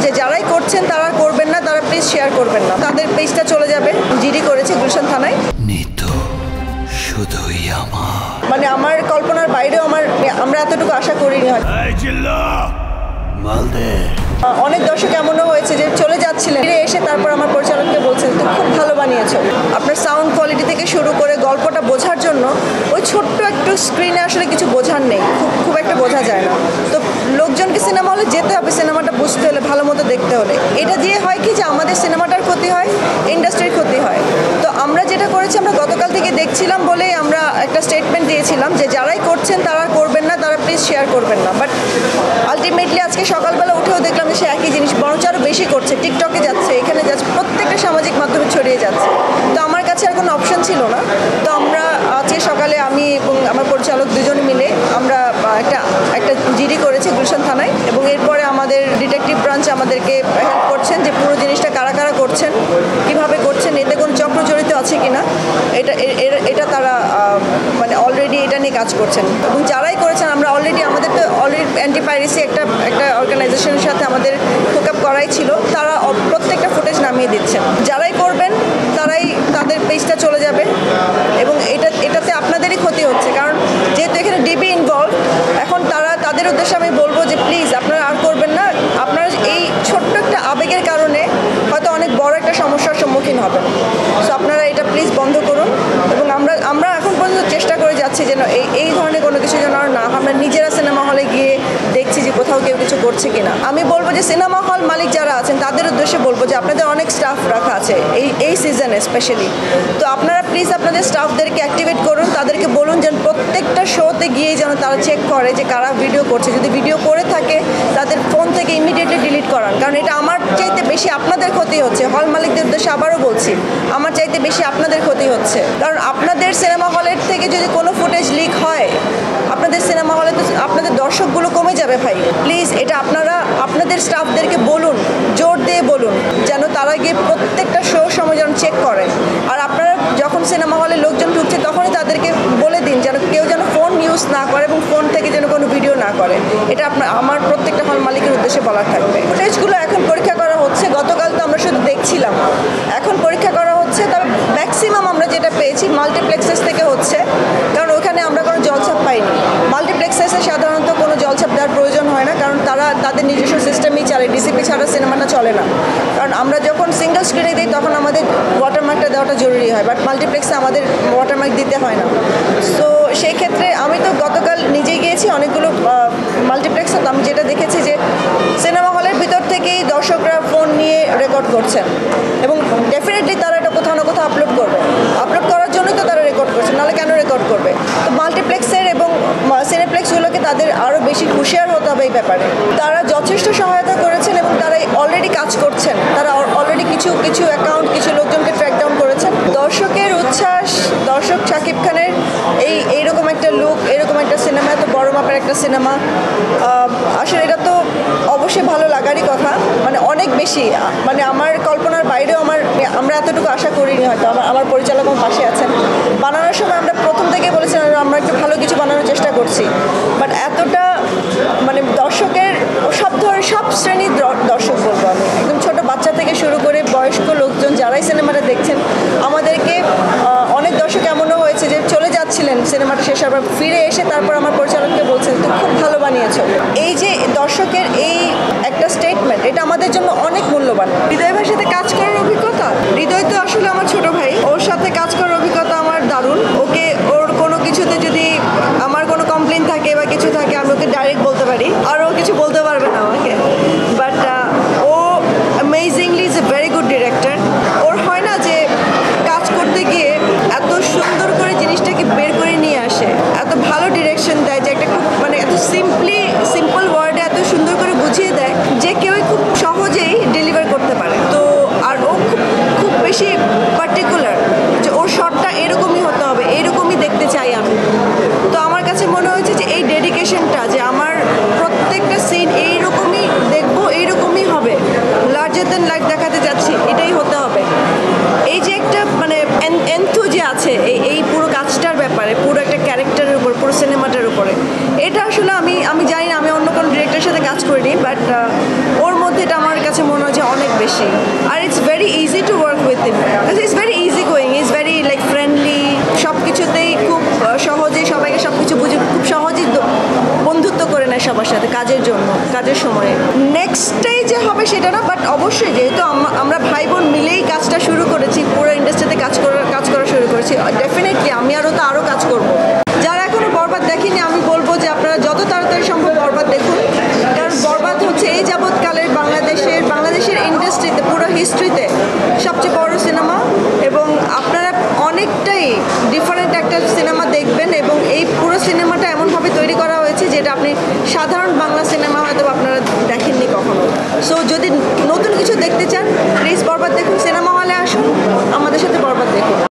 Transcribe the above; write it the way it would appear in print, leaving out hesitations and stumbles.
যে যারাই করছেন তারা করবেন না, তারা প্লিজ শেয়ার করবেন না। তাদের পেজটা চলে যাবে, জিডি করেছে গুলশান থানায়। শুধুই আমার মানে আমার কল্পনার বাইরেও আমরা এতটুকু আশা করিনি। অনেক দর্শক এমনও হয়েছে যে চলে যাচ্ছিলেন, ফিরে এসে তারপর আমার পরিচালককে বলছেন তো খুব ভালো বানিয়েছো। আপনার সাউন্ড কোয়ালিটি থেকে শুরু করে গল্পটা বোঝার জন্য ওই ছোট্ট একটু স্ক্রিনে আসলে কিছু বোঝার নেই, খুব একটা বোঝা যায় না। তো লোকজনকে সিনেমা হলে যেতে হবে, সিনেমাটা বুঝতে হলে, ভালো মতো দেখতে হলে। এটা দিয়ে হয় কি যে আমাদের সিনেমাটার ক্ষতি হয়, ইন্ডাস্ট্রির ক্ষতি হয়। তো আমরা যেটা করেছি, আমরা গতকাল থেকে দেখছিলাম বলেই আমরা একটা স্টেটমেন্ট দিয়েছিলাম যে যারাই করছেন তারা করবেন না, তারা প্লিজ শেয়ার করবেন না। বাট আলটিমেটলি আজকে সকালবেলা উঠেও দেখলাম যে সে একই জিনিস বরঞ্চ আরও বেশি করছে, টিকটকে যাচ্ছে, এখানে যাচ্ছে, প্রত্যেকটা সামাজিক মাধ্যমে ছড়িয়ে যাচ্ছে। তো আমার কাছে আর কোনো অপশন ছিল না। তো আমরা আজকে সকালে আমি এবং আমার পরিচালক দুজন মিলে আমরা একটা জিডি করেছি গুলশান থানায়, এবং এরপরে আমাদের ডিটেকটিভ ব্রাঞ্চ আমাদেরকে হেল্প করছেন যে পুরো জিনিসটা কারা কারা করছেন, কিভাবে করছেন, এতে কোনো চক্র জড়িত আছে কিনা, এটা তারা মানে অলরেডি এটা নিয়ে কাজ করছেন। এবং যারাই করেছেন আমরা আমাদের তো অলরেডি অ্যান্টি পাইরেসি একটা অর্গানাইজেশনের সাথে আমাদের হোক আপ করাই ছিল, তারা প্রত্যেকটা ফুটেজ নামিয়ে দিচ্ছেন। যারাই করবেন তারাই তাদের পেজটা চলে যাবে, এবং এটাতে আপনাদেরই ক্ষতি হচ্ছে, কারণ যেহেতু এখানে ডিবি ইনভলভ। এখন তাদের উদ্দেশ্যে আমি বলবো যে প্লিজ আপনারা আর করবেন না। আপনারা এই ছোট্ট একটা আবেগের কারণে হয়তো অনেক বড় একটা সমস্যার সম্মুখীন হবেন। সো আপনারা এটা প্লিজ বন্ধ করুন। এবং আমরা এখন পর্যন্ত চেষ্টা করে যাচ্ছি যেন এই ধরনের কোনো কিছু যেন আর না, আমরা নিজেরা সিনেমা হলে গিয়ে দেখছি যে কোথাও কেউ কিছু করছে কিনা। আমি বলবো যে সিনেমা হল মালিক যারা আছেন তাদের উদ্দেশ্যে বলবো যে আপনাদের অনেক স্টাফ রাখা আছে এই সিজনে স্পেশালি। তো আপনারা প্লিজ আপনাদের স্টাফদেরকে অ্যাক্টিভেট করুন, তাদেরকে বলুন যেন প্রত্যেকটা শোতে গিয়ে যেন তারা চেক করে যে কারা ভিডিও করছে। যদি ভিডিও করে থাকে তাদের ফোন থেকে ইমিডিয়েটলি ডিলিট করান, কারণ এটা আমার চাইতে বেশি আপনাদের ক্ষতি হচ্ছে। হল মালিকদের উদ্দেশ্যে আবারও বলছি, আমার চাইতে বেশি আপনাদের ক্ষতি হচ্ছে। কারণ আপনাদের সিনেমা হলের থেকে যদি কোনো ফুটেজ লিক হয়, আপনাদের সিনেমা হলে তো আপনাদের দর্শকগুলো কমে যাবে ভাই। প্লিজ এটা আপনারা আপনাদের স্টাফদেরকে বলুন, জোর দিয়ে বলুন যেন তারা গিয়ে প্রত্যেকটা শো সময় যেন চেক করে। আর আপনারা যখন সিনেমা হলে লোকজন ঢুকছে তখনই তাদেরকে বলে দিন যেন কেউ যেন ফোন ইউজ না করে এবং ফোন থেকে যেন কোনো ভিডিও না করে। এটা আমার প্রত্যেকটা হল মালিকের উদ্দেশ্যে বলার থাকবে। ফুটেজগুলো এখন পরীক্ষা করা হচ্ছে, গতকাল তো আমরা শুধু দেখছিলাম, এখন পরীক্ষা করা হচ্ছে। তবে ম্যাক্সিমাম আমরা যেটা পেয়েছি মাল্টিপ্লেক্সেস থেকে হচ্ছে, কারণ ওখানে আমরা কোনো জলছাপ পাইনি। মাল্টিপ্লেক্সেসে সাধারণত কোনো জলছাপ দেওয়ার প্রয়োজন হয় না, কারণ তাদের নিজস্ব সিস্টেমই চলে, ডিসিপি ছাড়া সিনেমাটা চলে না। কারণ আমরা যখন সিঙ্গেল স্ক্রিনে দিই তখন আমাদের ওয়াটারমার্কটা দেওয়াটা জরুরি হয়, বাট মাল্টিপ্লেক্সে আমাদের ওয়াটারমার্ক দিতে হয় না। সো সেই ক্ষেত্রে আমি তো গতকাল নিজেই গিয়েছি অনেকগুলো মাল্টিপ্লেক্সে, তো আমি যেটা দেখেছি যে সিনেমা হলের ভিতর থেকেই দর্শকরা ফোন নিয়ে রেকর্ড করছেন, এবং ডেফিনেটলি তারা এটা কোথাও না কোথাও আপলোড করবে। আপলোড করার জন্যই তো তারা রেকর্ড করছে, নাহলে কেন রেকর্ড করবে? তো মাল্টিপ্লেক্সের এবং সিনেপ্লেক্সগুলোকে তাদের আরও বেশি হুঁশিয়ার হতে হবে এই ব্যাপারে। তারা যথেষ্ট সহায়তা করেছেন এবং তারা অলরেডি কাজ করছেন। তারা অলরেডি কিছু অ্যাকাউন্ট, কিছু লোকজনকে ট্র্যাক ডাউন করেছেন। দর্শকের উচ্ছ্বাস, দর্শক শাকিব খানের এইরকম একটা লুক, এরকম একটা সিনেমা, এত বড় মাপের একটা সিনেমা, আসলে এটা তো অবশ্যই ভালো লাগারই কথা। মানে অনেক বেশি, মানে আমার কল্পনার বাইরেও আমরা এতটুকু আশা করিনি। হয়তো আমার পরিচালক আমার পাশে আছেন। বানানোর সময় আমরা প্রথম থেকেই বলেছিলাম আমরা একটু ভালো কিছু বানানোর চেষ্টা করছি, বাট এতটা মানে দর্শকের সব শ্রেণীর দর্শক বলবো আমি, একদম ছোট বাচ্চা থেকে শুরু করে বয়স্ক লোকজন যারাই সিনেমাটা দেখছেন, আমাদেরকে অনেক দর্শক এমনও হয়েছে যে চলে যাচ্ছিলেন সিনেমাটা শেষ হওয়ার পর, ফিরে এসে তারপর আমার পরিচালককে বলছেন তো খুব ভালো বানিয়েছো। এই যে দর্শকের এই একটা স্টেটমেন্ট, এটা আমাদের জন্য অনেক মূল্যবান। হৃদয় ভাইয়ের সাথে কাজ করার অভিজ্ঞতা, হৃদয় তো আসলে আমার ছোট ভাই, ওর সাথে কাজ করার অভিজ্ঞতা আমার দারুণ। ওর কোনো কিছুতে যদি আমার কোনো কমপ্লেন থাকে বা কিছু থাকে আমি ওকে ডাইরেক্ট বলতে পারি, আর ও কিছু বলতে পারবে না আমাকে। বাট ও amazingly is a very good director. ওর হয় না যে কাজ করতে গিয়ে এত সুন্দর করে জিনিসটাকে বের করে নিয়ে আসে, এত ভালো ডিরেকশন দেয় যে একটা খুব মানে এত সিম্পল ওয়ার্ডে এত সুন্দর করে বুঝিয়ে দেয় যে কেউই খুব সহজেই ডেলিভার করতে পারে। তো আর ও খুব বেশি পার্টিকুলার যে ওর শটটা এরকমই হতে হবে, এরকমই দেখতে চাই আমি। তো আমার কাছে মনে হয়েছে যে এই ডেডিকেশনটা যে আমার সবার সাথে কাজের জন্য, কাজের সময়ে। নেক্সটটাই যে হবে সেটা না, বাট অবশ্যই যেহেতু আমরা ভাই বোন মিলেই কাজটা শুরু করেছি, পুরো ইন্ডাস্ট্রিতে কাজ করা শুরু করেছি, ডেফিনেটলি আমি আরও কাজ করব। যারা এখনো বরবাদ দেখেনি আমি বলবো যে আপনারা যত তাড়াতাড়ি সম্ভব বরবাদ দেখুন, কারণ বরবাদ হচ্ছে এই যাবৎকালের বাংলাদেশের ইন্ডাস্ট্রিতে, পুরো হিস্ট্রিতে সবচেয়ে বড় সিনেমা, এবং আপনারা অনেকটাই ডিফারেন্ট একটা সিনেমা দেখবেন। এবং এই পুরো সিনেমাটা এমনভাবে তৈরি করা হয়েছে যেটা আপনি সাধারণ বাংলা সিনেমা হয়তো আপনারা দেখেননি কখনো। সো যদি নতুন কিছু দেখতে চান প্লিজ বরবাদ দেখুন, সিনেমা হলে আসুন, আমাদের সাথে বরবাদ দেখুন।